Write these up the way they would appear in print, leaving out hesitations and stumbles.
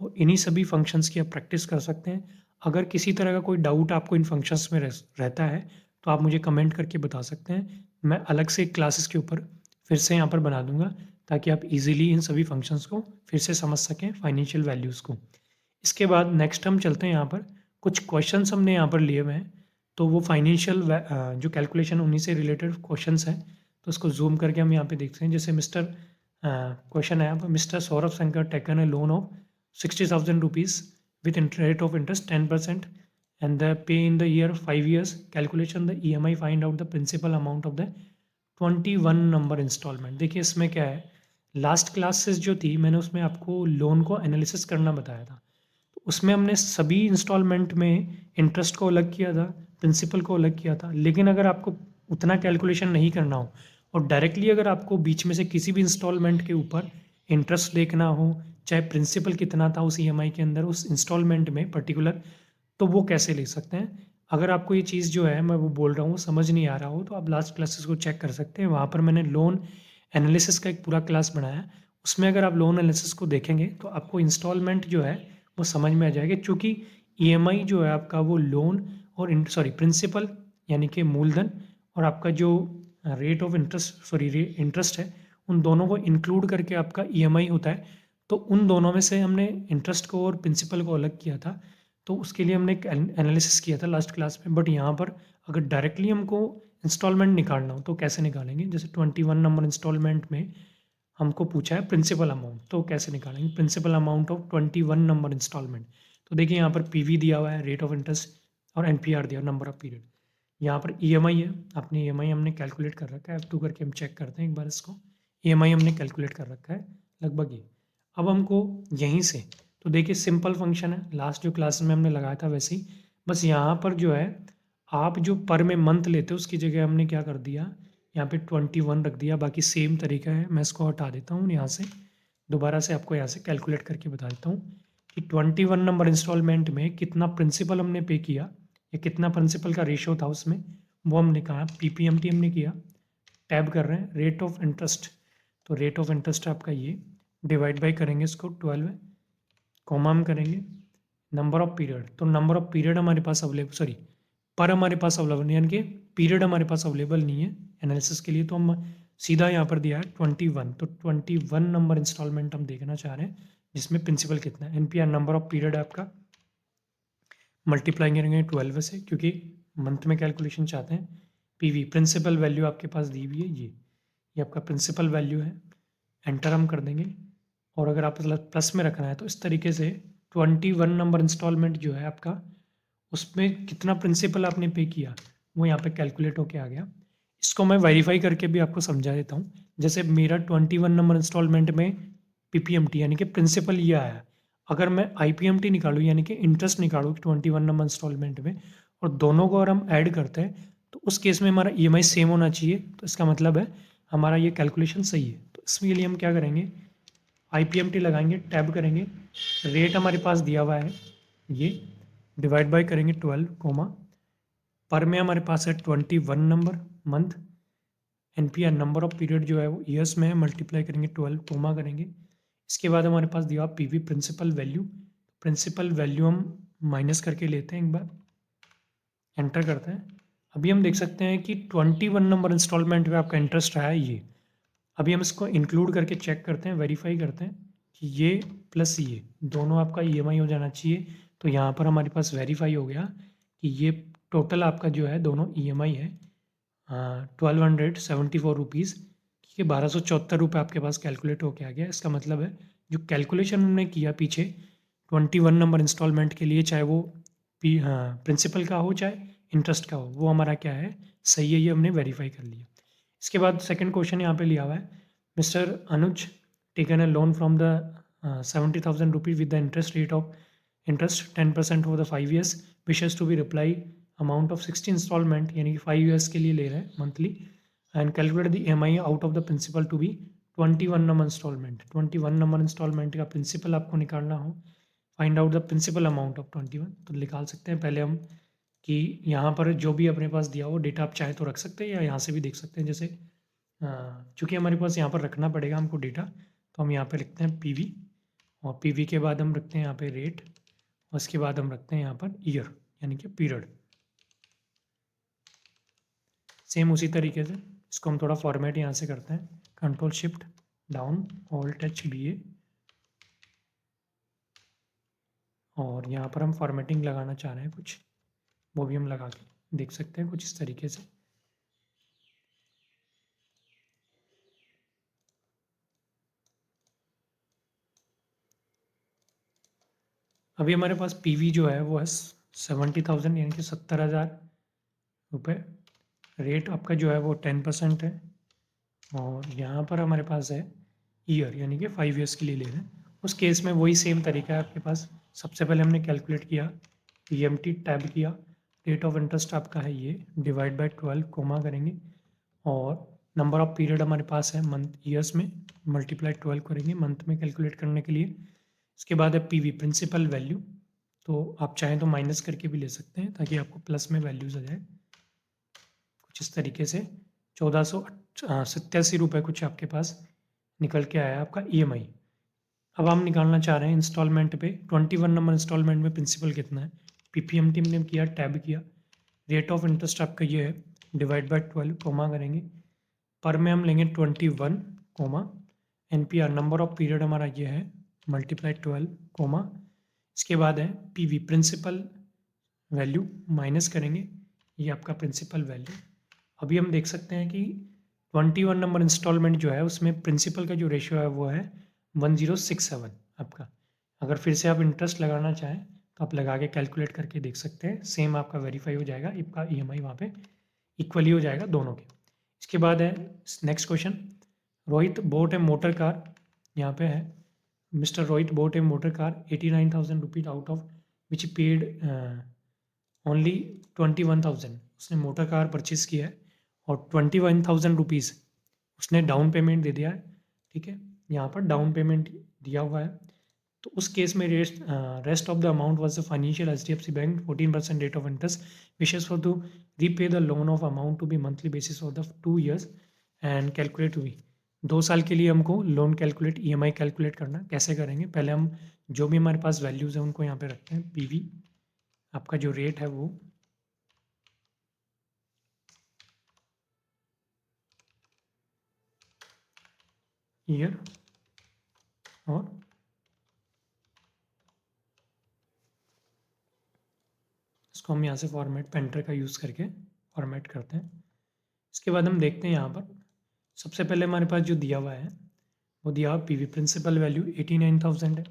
और इन्हीं सभी फंक्शंस की आप प्रैक्टिस कर सकते हैं। अगर किसी तरह का कोई डाउट आपको इन फंक्शंस में रहता है, तो आप मुझे कमेंट करके बता सकते हैं। मैं अलग से क्लासेस के ऊपर फिर से यहाँ पर बना दूँगा, ताकि आप ईज़िली इन सभी फंक्शंस को फिर से समझ सकें, फाइनेंशियल वैल्यूज़ को। इसके बाद नेक्स्ट हम चलते हैं यहाँ पर, कुछ क्वेश्चंस हमने यहाँ पर लिए हुए हैं, तो वो फाइनेंशियल जो कैलकुलेशन उन्हीं से रिलेटेड क्वेश्चंस हैं, तो उसको ज़ूम करके हम यहाँ पे देखते हैं। जैसे क्वेश्चन है यहाँ पर, mister Saurabh Shankar taken a loan of 60,000 rupees with rate of interest 10% and the pay in the year 5 years. Calculation the EMI, find out the principal amount of the 21 number installment. देखिए इसमें क्या है, लास्ट क्लासेस जो थी मैंने उसमें आपको loan को एनालिसिस करना बताया था। तो उसमें हमने सभी इंस्टॉलमेंट में इंटरेस्ट को अलग किया था, प्रिंसिपल को अलग किया था। लेकिन अगर आपको उतना कैलकुलेशन नहीं करना हो और डायरेक्टली अगर आपको बीच में से किसी भी इंस्टॉलमेंट के ऊपर इंटरेस्ट देखना हो, चाहे प्रिंसिपल कितना था उस ईएमआई के अंदर उस इंस्टॉलमेंट में पर्टिकुलर, तो वो कैसे ले सकते हैं। अगर आपको ये चीज़ जो है मैं वो बोल रहा हूँ समझ नहीं आ रहा हो, तो आप लास्ट क्लासेस को चेक कर सकते हैं। वहाँ पर मैंने लोन एनालिसिस का एक पूरा क्लास बनाया है। उसमें अगर आप लोन एनालिसिस को देखेंगे तो आपको इंस्टॉलमेंट जो है वो समझ में आ जाएगा, क्योंकि ईएमआई जो है आपका वो लोन और प्रिंसिपल यानी कि मूलधन और आपका जो रेट ऑफ इंटरेस्ट इंटरेस्ट है, उन दोनों को इंक्लूड करके आपका ईएमआई होता है। तो उन दोनों में से हमने इंटरेस्ट को और प्रिंसिपल को अलग किया था, तो उसके लिए हमने एक एनालिसिस किया था लास्ट क्लास में। बट यहाँ पर अगर डायरेक्टली हमको इंस्टॉलमेंट निकालना हो तो कैसे निकालेंगे। जैसे 21 नंबर इंस्टॉलमेंट में हमको पूछा है प्रिंसिपल अमाउंट, तो कैसे निकालेंगे principal amount of 21 number installment. तो देखिए यहाँ पर पीवी दिया हुआ है, रेट ऑफ इंटरेस्ट, और एनपीआर दिया, नंबर ऑफ पीरियड। यहाँ पर ईएमआई है, अपनी ईएमआई हमने कैलकुलेट कर रखा है। F2 करके हम चेक करते हैं एक बार इसको। ईएमआई हमने कैलकुलेट कर रखा है लगभग ये। अब हमको यहीं से, तो देखिए सिंपल फंक्शन है, लास्ट जो क्लास में हमने लगाया था वैसे ही। बस यहाँ पर जो है आप जो पर में मंथ लेते हो उसकी जगह हमने क्या कर दिया, यहाँ पे 21 रख दिया। बाकी सेम तरीका है, मैं इसको हटा देता हूँ यहाँ से, दोबारा से आपको यहाँ से कैलकुलेट करके बता देता हूँ कि 21 नंबर इंस्टॉलमेंट में कितना प्रिंसिपल हमने पे किया या कितना प्रिंसिपल का रेशियो था उसमें, वो हमने कहा पीपीएमटी हमने किया। टैब कर रहे हैं रेट ऑफ इंटरेस्ट, तो रेट ऑफ इंटरेस्ट आपका ये, डिवाइड बाई करेंगे इसको 12, कॉमा हम करेंगे नंबर ऑफ पीरियड। तो नंबर ऑफ पीरियड हमारे पास अवेलेबल, पर हमारे पास अवेलेबल नहीं, यानी कि पीरियड हमारे पास अवेलेबल नहीं है एनालिसिस के लिए, तो हम सीधा यहाँ पर दिया है 21। तो 21 नंबर इंस्टॉलमेंट हम देखना चाह रहे हैं जिसमें प्रिंसिपल कितना है। एनपीआर नंबर ऑफ पीरियड आपका मल्टीप्लाई करेंगे 12 से, क्योंकि मंथ में कैलकुलेशन चाहते हैं। पीवी प्रिंसिपल वैल्यू आपके पास दी हुई है, ये आपका प्रिंसिपल वैल्यू है। एंटर हम कर देंगे, और अगर आप प्लस में रखना है तो इस तरीके से 21 नंबर इंस्टॉलमेंट जो है आपका, उसमें कितना प्रिंसिपल आपने पे किया वो यहाँ पे कैलकुलेट होके आ गया। इसको मैं वेरीफाई करके भी आपको समझा देता हूँ। जैसे मेरा 21 नंबर इंस्टॉलमेंट में पीपीएमटी यानी कि प्रिंसिपल ये आया, अगर मैं आईपीएमटी निकालूँ यानी कि इंटरेस्ट निकालूँ 21 नंबर इंस्टॉलमेंट में, और दोनों को अगर हम ऐड करते हैं तो उस केस में हमारा ईएमआई सेम होना चाहिए। तो इसका मतलब है हमारा ये कैलकुलेशन सही है। तो इसके लिए हम क्या करेंगे, आईपीएमटी लगाएंगे, टैब करेंगे, रेट हमारे पास दिया हुआ है ये, डिवाइड बाय करेंगे 12 कोमा, पर में हमारे पास है 21 number month, NPR number of period जो है वो ईयर्स में है, मल्टीप्लाई करेंगे 12 कोमा करेंगे। इसके बाद हमारे पास दिया PV principal value, principal value हम माइनस करके लेते हैं एक बार, एंटर करते हैं। अभी हम देख सकते हैं कि 21 नंबर इंस्टॉलमेंट में आपका इंटरेस्ट आया है ये। अभी हम इसको इंक्लूड करके चेक करते हैं, वेरीफाई करते हैं कि ये प्लस ये दोनों आपका ईएमआई हो जाना चाहिए। तो यहाँ पर हमारे पास वेरीफाई हो गया कि ये टोटल आपका जो है दोनों ईएमआई है 1274 रुपीज़, कि 1274 रुपये आपके पास कैलकुलेट होके आ गया। इसका मतलब है जो कैलकुलेशन हमने किया पीछे 21 नंबर इंस्टॉलमेंट के लिए, चाहे वो प्रिंसिपल का हो चाहे इंटरेस्ट का हो, वो हमारा क्या है, सही है, ये हमने वेरीफाई कर लिया। इसके बाद सेकंड क्वेश्चन यहाँ पे लिया हुआ है, mister Anuj taken a loan from the 70,000 rupees with the interest rate of interest 10% for the 5 years, wishes to be reply amount of 60 installment, यानी कि 5 ईयर्स के लिए ले रहे हैं monthly, and calculate the EMI out of the principal to be 21 number installment. 21 number installment का principal आपको निकालना हो, find out the principal amount of 21। तो निकाल सकते हैं पहले हम कि यहाँ पर जो भी अपने पास दिया हो डेटा आप चाहे तो रख सकते हैं या यहाँ से भी देख सकते हैं। जैसे चूँकि हमारे पास यहाँ पर रखना पड़ेगा हमको डेटा, तो हम यहाँ पे लिखते हैं पीवी, और पीवी के बाद हम रखते हैं यहाँ पे रेट, उसके बाद हम रखते हैं यहाँ पर ईयर यानी कि पीरियड। सेम उसी तरीके से इसको हम थोड़ा फॉर्मेट यहाँ से करते हैं, control shift down alt H B A, और यहाँ पर हम फॉर्मेटिंग लगाना चाह रहे हैं कुछ, वो भी हम लगा के देख सकते हैं कुछ इस तरीके से। अभी हमारे पास पीवी जो है वो है 70,000 यानी कि 70,000 रुपये। रेट आपका जो है वो 10% है, और यहाँ पर हमारे पास है ईयर यानी कि 5 ईयर्स के लिए ले रहे हैं। उस केस में वही सेम तरीका है आपके पास। सबसे पहले हमने कैलकुलेट किया, EMT टैब किया, रेट ऑफ इंटरेस्ट आपका है ये, डिवाइड बाय 12 कोमा करेंगे, और नंबर ऑफ पीरियड हमारे पास है मंथ ईयर्स में, मल्टीप्लाई 12 करेंगे मंथ में कैलकुलेट करने के लिए। इसके बाद है पीवी प्रिंसिपल वैल्यू, तो आप चाहें तो माइनस करके भी ले सकते हैं ताकि आपको प्लस में वैल्यूज आ जाए। कुछ इस तरीके से 1487 रुपये कुछ आपके पास निकल के आया आपका EMI। अब हम निकालना चाह रहे हैं इंस्टॉलमेंट पे, 21 नंबर इंस्टॉलमेंट में प्रिंसिपल कितना है, PPMT ने किया, टैब किया, रेट ऑफ इंटरेस्ट आपका ये है, डिवाइड बाय 12 कोमा करेंगे, पर में हम लेंगे 21 comma, NPR number of period हमारा ये है, मल्टीप्लाई 12 कोमा, इसके बाद है पीवी प्रिंसिपल वैल्यू माइनस करेंगे, ये आपका प्रिंसिपल वैल्यू। अभी हम देख सकते हैं कि 21 नंबर इंस्टॉलमेंट जो है उसमें प्रिंसिपल का जो रेशियो है वो है 1067 आपका। अगर फिर से आप इंटरेस्ट लगाना चाहें तो आप लगा के कैलकुलेट करके देख सकते हैं, सेम आपका वेरीफाई हो जाएगा, आपका EMI वहाँ पे इक्वली हो जाएगा दोनों के। इसके बाद है नेक्स्ट क्वेश्चन, रोहित बोट ए मोटर कार, यहाँ पे है mister Rohit boat A motor car 89,000 rupees out of which paid only 21,000। उसने मोटर कार परचेज किया है और 21,000 रुपीज़ उसने डाउन पेमेंट दे दिया है, ठीक है, यहाँ पर डाउन पेमेंट दिया हुआ है। तो उस केस में rest of the amount was the financial HDFC bank 14% rate of interest wishes for to repay the loan of amount to be monthly basis for the 2 years and calculate हुई। 2 साल के लिए हमको लोन कैलकुलेट EMI कैलकुलेट करना, कैसे करेंगे, पहले हम जो भी हमारे पास वैल्यूज़ हैं उनको यहाँ पे रखते हैं। PV आपका जो रेट है वो ईयर, और इसको हम यहाँ से फॉर्मेट पेंटर का यूज़ करके फॉर्मेट करते हैं। इसके बाद हम देखते हैं यहाँ पर सबसे पहले हमारे पास जो दिया हुआ है वो दिया हुआ पीवी प्रिंसिपल वैल्यू 89,000 है।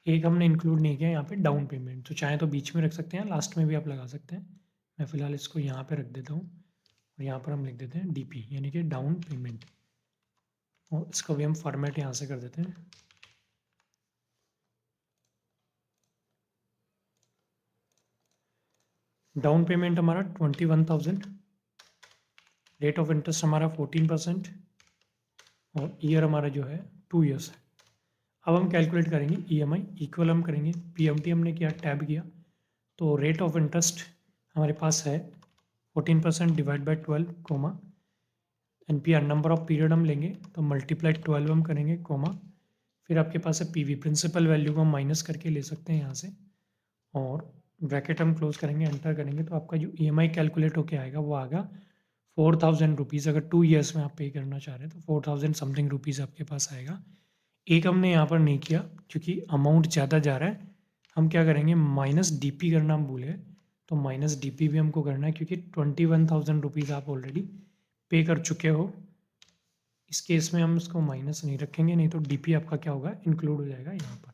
एक हमने इंक्लूड नहीं किया यहाँ पे डाउन पेमेंट, तो चाहे तो बीच में रख सकते हैं, लास्ट में भी आप लगा सकते हैं। मैं फ़िलहाल इसको यहाँ पे रख देता हूँ और यहाँ पर हम लिख देते हैं DP यानी कि डाउन पेमेंट, और इसको भी हम फॉर्मेट यहाँ से कर देते हैं। डाउन पेमेंट हमारा 21,000, रेट ऑफ इंटरेस्ट हमारा 14%, और ईयर हमारा जो है 2 years है। अब हम कैलकुलेट करेंगे EMI, इक्वल हम करेंगे PMT हमने किया, टैब किया, तो रेट ऑफ इंटरेस्ट हमारे पास है 14% divide by 12 comma, NPR number of period हम लेंगे तो मल्टीप्लाई 12 हम करेंगे कोमा, फिर आपके पास है PV प्रिंसिपल वैल्यू को हम माइनस करके ले सकते हैं यहाँ से, और ब्रैकेट हम क्लोज करेंगे, एंटर करेंगे, तो आपका जो EMI कैलकुलेट होके आएगा वो आएगा 4,000 रुपीज़। अगर 2 years में आप पे करना चाह रहे हैं तो 4,000 समथिंग रुपीज़ आपके पास आएगा। एक हमने यहाँ पर नहीं किया क्योंकि अमाउंट ज़्यादा जा रहा है, हम क्या करेंगे माइनस DP करना हम भूले, तो माइनस DP भी हमको करना है क्योंकि 21,000 रुपीज़ आप ऑलरेडी पे कर चुके हो। इस केस में हम इसको माइनस नहीं रखेंगे, नहीं तो DP आपका क्या होगा, इंक्लूड हो जाएगा यहाँ पर।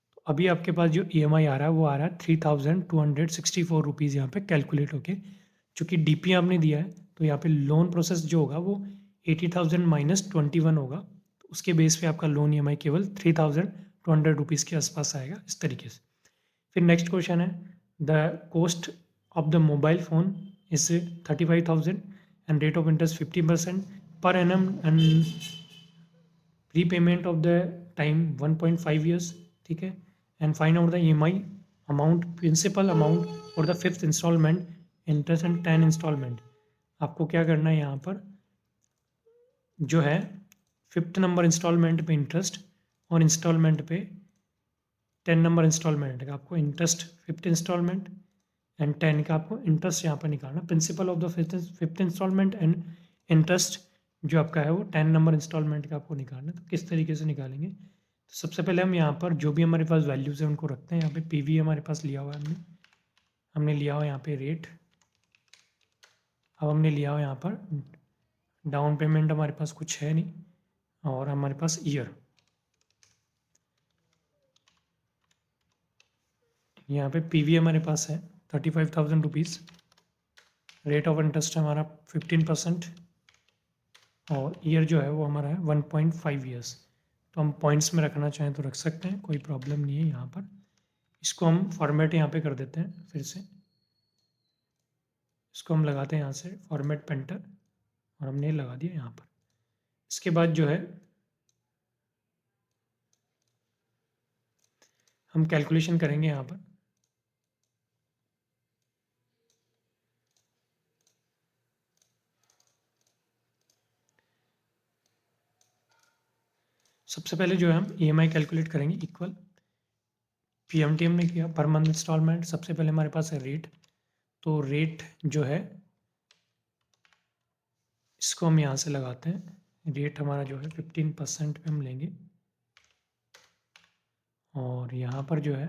तो अभी आपके पास जो EMI आ रहा है वो आ रहा है 3,264 रुपीज़ यहाँ पे कैलकुलेट होके, चूँकि DP आपने दिया है तो यहाँ पे लोन प्रोसेस जो होगा वो 80,000 माइनस 21 होगा, तो उसके बेस पे आपका लोन EMI केवल 3,200 रुपीज़ के आसपास आएगा, इस तरीके से। फिर नेक्स्ट क्वेश्चन है, the cost of the mobile phone is 35,000 and rate of interest 50% per annum and repayment of the time 1.5 years, ठीक है, and find out the EMI amount, principal amount और the 5th instalment interest and 10 instalment. आपको क्या करना है यहाँ पर जो है 5th नंबर इंस्टॉलमेंट पे इंटरेस्ट और इंस्टॉलमेंट पे 10 नंबर इंस्टॉलमेंट का आपको इंटरेस्ट 5th इंस्टॉलमेंट एंड 10 का आपको इंटरेस्ट यहाँ पर निकालना। Principal of the 5th installment and interest जो आपका है वो 10 नंबर इंस्टॉलमेंट का आपको निकालना। तो किस तरीके से निकालेंगे, तो सबसे पहले हम यहाँ पर जो भी हमारे पास वैल्यूज़ है उनको रखते हैं। यहाँ पे पीवी हमारे पास लिया हुआ है, हमने लिया हुआ यहाँ पे रेट। अब हमने लिया हुआ यहाँ पर डाउन पेमेंट, हमारे पास कुछ है नहीं, और हमारे पास ईयर, यहाँ पे पीवी हमारे पास है 35,000 रुपीज़। रेट ऑफ इंटरेस्ट हमारा 15% और ईयर जो है वो हमारा है 1.5 ईयर्स। तो हम पॉइंट्स में रखना चाहें तो रख सकते हैं, कोई प्रॉब्लम नहीं है यहाँ पर। इसको हम फॉर्मेट यहाँ पे कर देते हैं फिर से, इसको हम लगाते हैं यहाँ से फॉर्मेट पेंटर, और हमने लगा दिया यहाँ पर। इसके बाद जो है हम कैलकुलेशन करेंगे यहाँ पर। सबसे पहले जो है हम ईएमआई कैलकुलेट करेंगे इक्वल पीएमटी हमने किया पर मंथ इंस्टॉलमेंट। सबसे पहले हमारे पास है रेट, तो रेट जो है इसको हम यहाँ से लगाते हैं। रेट हमारा जो है 15% पे हम लेंगे, और यहाँ पर जो है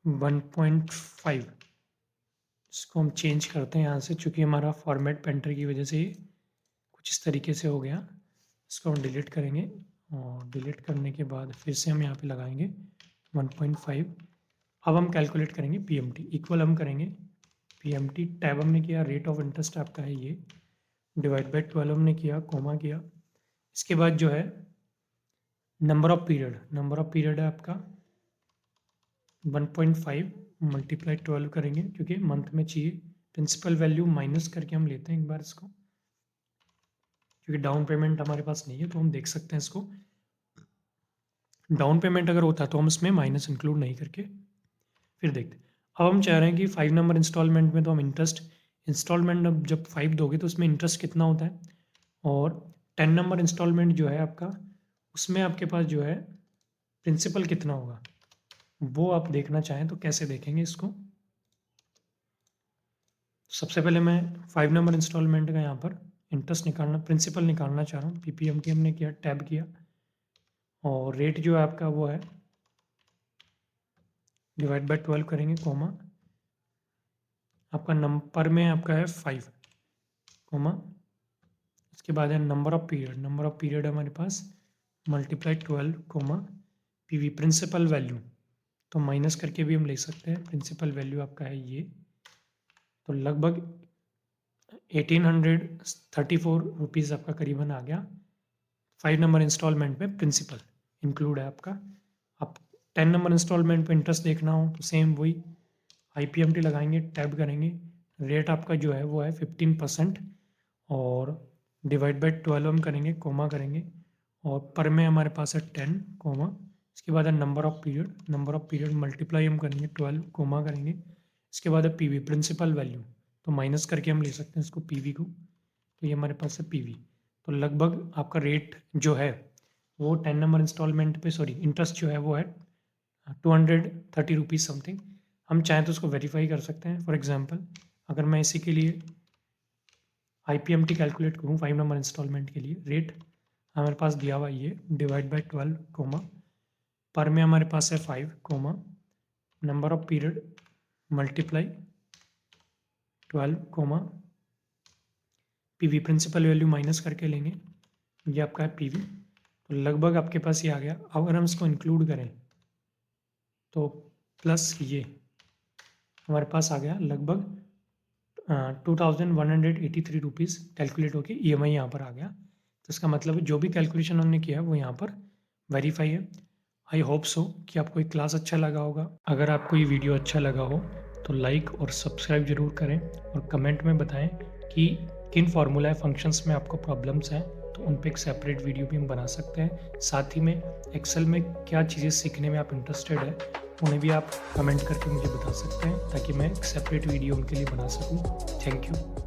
1.5 इसको हम चेंज करते हैं यहाँ से, चूँकि हमारा फॉर्मेट पेंटर की वजह से कुछ इस तरीके से हो गया। इसको हम डिलीट करेंगे, और डिलीट करने के बाद फिर से हम यहाँ पे लगाएंगे 1.5। अब हम कैलकुलेट करेंगे पीएमटी इक्वल, हम करेंगे पीएमटी टैब हमने किया, रेट ऑफ इंटरेस्ट आपका है ये, डिवाइड बाई 12 हमने किया, कोमा किया। इसके बाद जो है नंबर ऑफ पीरियड है आपका 1.5 मल्टीप्लाई 12 करेंगे, क्योंकि मंथ में चाहिए। प्रिंसिपल वैल्यू माइनस करके हम लेते हैं एक बार इसको, क्योंकि डाउन पेमेंट हमारे पास नहीं है, तो हम देख सकते हैं इसको। डाउन पेमेंट अगर होता है तो हम इसमें माइनस इंक्लूड नहीं करके फिर देखते। अब हम चाह रहे हैं कि 5 नंबर इंस्टॉलमेंट में तो हम इंस्टॉलमेंट अब जब 5 दोगे तो उसमें इंटरेस्ट कितना होता है, और 10 नंबर इंस्टॉलमेंट जो है आपका, उसमें आपके पास जो है प्रिंसिपल कितना होगा वो आप देखना चाहें तो कैसे देखेंगे इसको। सबसे पहले मैं 5 नंबर इंस्टॉलमेंट का यहाँ पर इंटरेस्ट निकालना, प्रिंसिपल निकालना चाह रहा हूँ। पीपीएमटी हमने किया, टैब किया, और रेट जो है आपका वो है डिवाइड बाय 12 करेंगे, कोमा आपका नंबर में आपका है 5, कोमा उसके बाद है नंबर ऑफ पीरियड हमारे पास multiply 12, comma PV principal value, तो माइनस करके भी हम ले सकते हैं। प्रिंसिपल वैल्यू आपका है ये, तो लगभग 1834 रुपीज़ आपका करीबन आ गया। 5 नंबर इंस्टॉलमेंट में प्रिंसिपल इंक्लूड है आपका। आप 10 नंबर इंस्टॉलमेंट पे इंटरेस्ट देखना हो तो सेम वही आईपीएमटी लगाएंगे, टैब करेंगे, रेट आपका जो है वो है 15%, और डिवाइड बाई 12 हम करेंगे, कोमा करेंगे, और पर में हमारे पास है 10, कोमा इसके बाद है नंबर ऑफ पीरियड मल्टीप्लाई हम करेंगे 12, कोमा करेंगे, इसके बाद है पीवी प्रिंसिपल वैल्यू, तो माइनस करके हम ले सकते हैं इसको पीवी को, तो ये हमारे पास है पीवी। तो लगभग आपका रेट जो है वो 10 नंबर इंस्टॉलमेंट पे इंटरेस्ट जो है वो है 230 रुपीज़ समथिंग। हम चाहें तो उसको वेरीफाई कर सकते हैं। फॉर एग्जांपल अगर मैं इसी के लिए आईपीएमटी कैलकुलेट करूँ 5 नंबर इंस्टॉलमेंट के लिए, रेट हमारे पास दिया हुआ ये डिवाइड बाई 12, कोमा पर में हमारे पास है 5, comma number of period multiply 12, comma PV principal value minus करके लेंगे, ये आपका है पीवी। तो लगभग आपके पास ये आ गया। अगर हम इसको इंक्लूड करें तो प्लस ये हमारे पास आ गया लगभग 2183 रुपीज़ कैलकुलेट होके ईएमआई यहाँ पर आ गया। तो इसका मतलब है जो भी कैलकुलेशन हमने किया है वो यहाँ पर वेरीफाई है। आई होप सो कि आपको ये क्लास अच्छा लगा होगा। अगर आपको ये वीडियो अच्छा लगा हो तो लाइक और सब्सक्राइब जरूर करें, और कमेंट में बताएं कि किन फार्मूला फंक्शंस में आपको प्रॉब्लम्स हैं, तो उन पे एक सेपरेट वीडियो भी हम बना सकते हैं। साथ ही में एक्सेल में क्या चीज़ें सीखने में आप इंटरेस्टेड है उन्हें भी आप कमेंट करके मुझे बता सकते हैं, ताकि मैं एक सेपरेट वीडियो उनके लिए बना सकूं। Thank you.